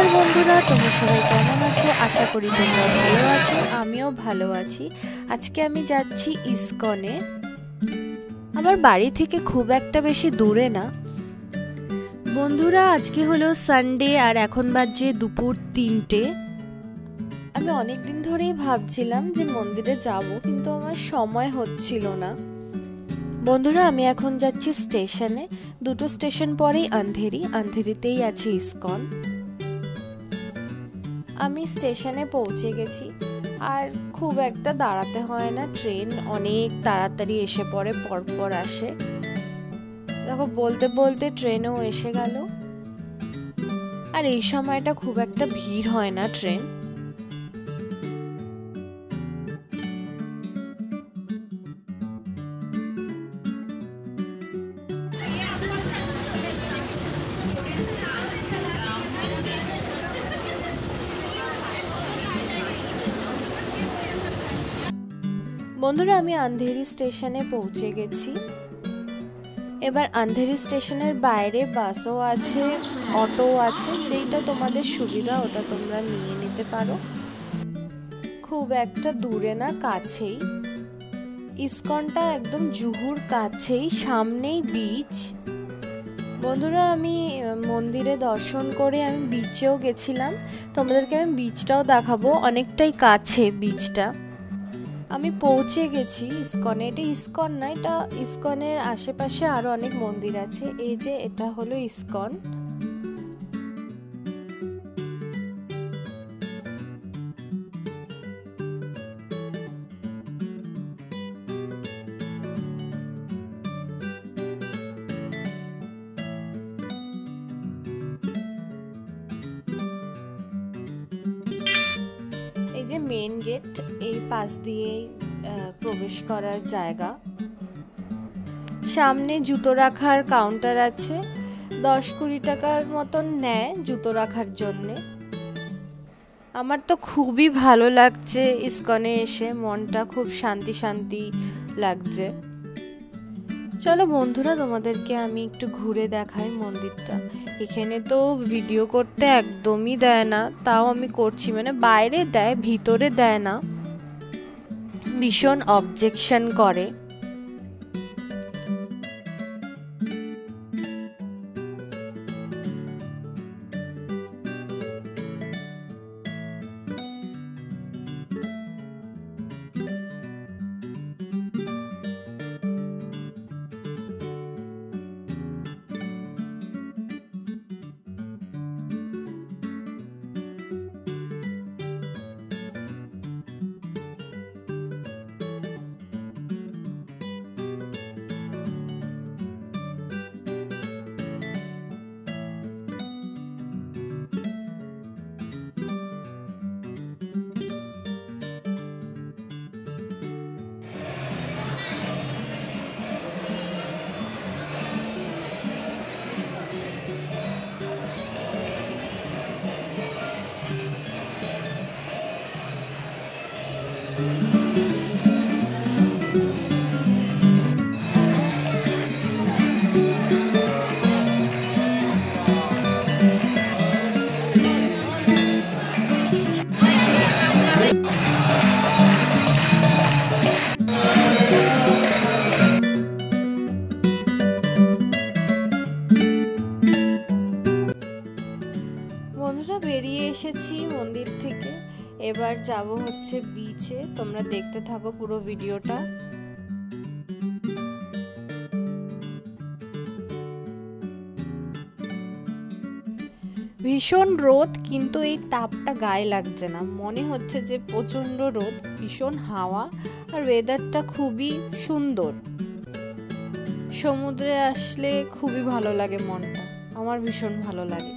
নমস্কার বন্ধুরা, তোমরা সবাই কেমন আছো? আশা করি তোমরা ভালো আছো, আমিও ভালো আছি। আজকে আমি যাচ্ছি ইসকনে। আমার বাড়ি থেকে খুব একটা বেশি দূরে না। বন্ধুরা, আজকে হলো সানডে আর এখন বাজে দুপুর 3টে। আমি অনেক দিন ধরেই ভাবছিলাম যে মন্দিরে যাব, কিন্তু আমার সময় হচ্ছিল না। বন্ধুরা, আমি এখন যাচ্ছি স্টেশনে। 2টো স্টেশন পরেই আন্ধেরিতেই আছে ইসকন। আমি স্টেশনে পৌঁছে গেছি, আর খুব একটা দাঁড়াতে হয় না। ট্রেন অনেক তাড়াতাড়ি এসে পড়ে, পরপর আসে। দেখো, বলতে বলতে ট্রেনও এসে গেল। আর এই সময়টা খুব একটা ভিড় হয় না ট্রেন। বন্ধুরা, আমি আন্ধেরি স্টেশনে পৌঁছে গেছি। এবার আন্ধেরি স্টেশনের বাইরে বাসও আছে, অটো আছে, যেটা তোমাদের সুবিধা ওটা তোমরা নিয়ে নিতে পারো। খুব একটা দূরে না, কাছেই। ইসকনটা একদম জুহুর কাছেই, সামনেই বিচ। বন্ধুরা, আমি মন্দিরে দর্শন করে আমি বিচেও গেছিলাম। তোমাদেরকে আমি বিচটাও দেখাবো, অনেকটাই কাছে বিচটা। আমি পৌঁছে গেছি ইসকনে। এটা ইসকন না, এটা ইসকনের আশেপাশে আরো অনেক মন্দির আছে। এই যে এটা হলো ইসকন। এই যে মেন গেট, এই পাশ দিয়ে প্রবেশ করার জায়গা। সামনে জুতো রাখার কাউন্টার আছে। 10-20 টাকার মতন নেয় জুতো রাখার জন্যে। আমার তো খুবই ভালো লাগছে ইসকনে এসে, মনটা খুব শান্তি শান্তি লাগছে। চলো বন্ধুরা, তোমাদেরকে আমি একটু ঘুরে দেখাই মন্দিরটা। এখানে তো ভিডিও করতে একদমই দেয় না, তাও আমি করছি। মানে বাইরে দেয়, ভিতরে দেয় না, ভীষণ অবজেকশন করে। বন্ধুরা, বেরিয়ে এসেছি মন্দির থেকে। এবার যাব হচ্ছে বিচে। তোমরা দেখতে থাকো পুরো ভিডিওটা। ভীষণ রোদ, কিন্তু এই তাপটা গায়ে লাগছে না। মনে হচ্ছে যে প্রচণ্ড রোদ, ভীষণ হাওয়া, আর ওয়েদারটা খুবই সুন্দর। সমুদ্রে আসলে খুবই ভালো লাগে মনটা, আমার ভীষণ ভালো লাগে।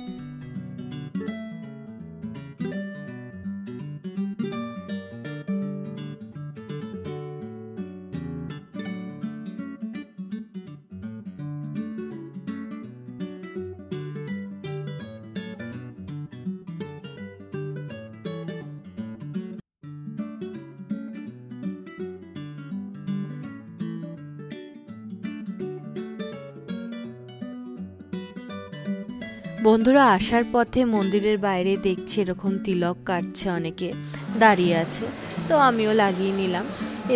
বন্ধুরা আসার পথে মন্দিরের বাইরে দেখছি এরকম তিলক কাটছে, অনেকে দাঁড়িয়ে আছে, তো আমিও লাগিয়ে নিলাম।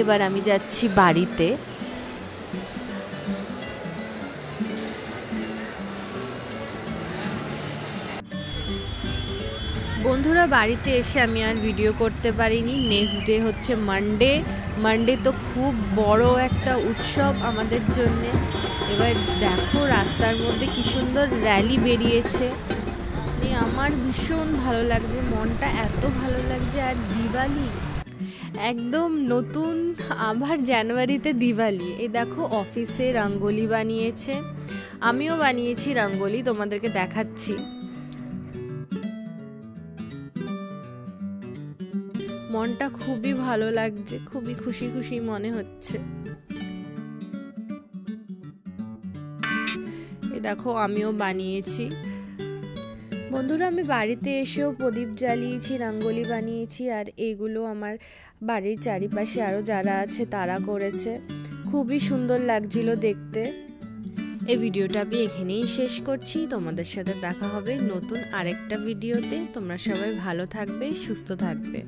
এবার আমি যাচ্ছি বাড়িতে। বন্ধুরা বাড়িতে এসে আমি আর ভিডিও করতে পারিনি। নেক্সট ডে হচ্ছে মানডে তো খুব বড় একটা উৎসব আমাদের জন্যে। এবার দেখো রাস্তার মধ্যে কি সুন্দর র্যালি বেরিয়েছে, আমার ভীষণ ভালো লাগছে, মনটা এত ভালো লাগছে। আর দিওয়ালি একদম নতুন, আবার জানুয়ারিতে দিওয়ালি। এই দেখো অফিসে রঙ্গোলি বানিয়েছে, আমিও বানিয়েছি রঙ্গোলি, তোমাদেরকে দেখাচ্ছি। মনটা খুবই ভালো লাগছে, খুবই খুশি খুশি মনে হচ্ছে। এই দেখো আমিও বানিয়েছি। বন্ধুরা আমি বাড়িতে এসেও প্রদীপ জ্বালিয়েছি, রঙ্গোলি বানিয়েছি, আর এগুলো আমার বাড়ির চারিপাশে আরও যারা আছে তারা করেছে। খুবই সুন্দর লাগছিল দেখতে। এই ভিডিওটা আমি এখানেই শেষ করছি। তোমাদের সাথে দেখা হবে নতুন আরেকটা ভিডিওতে। তোমরা সবাই ভালো থাকবে, সুস্থ থাকবে।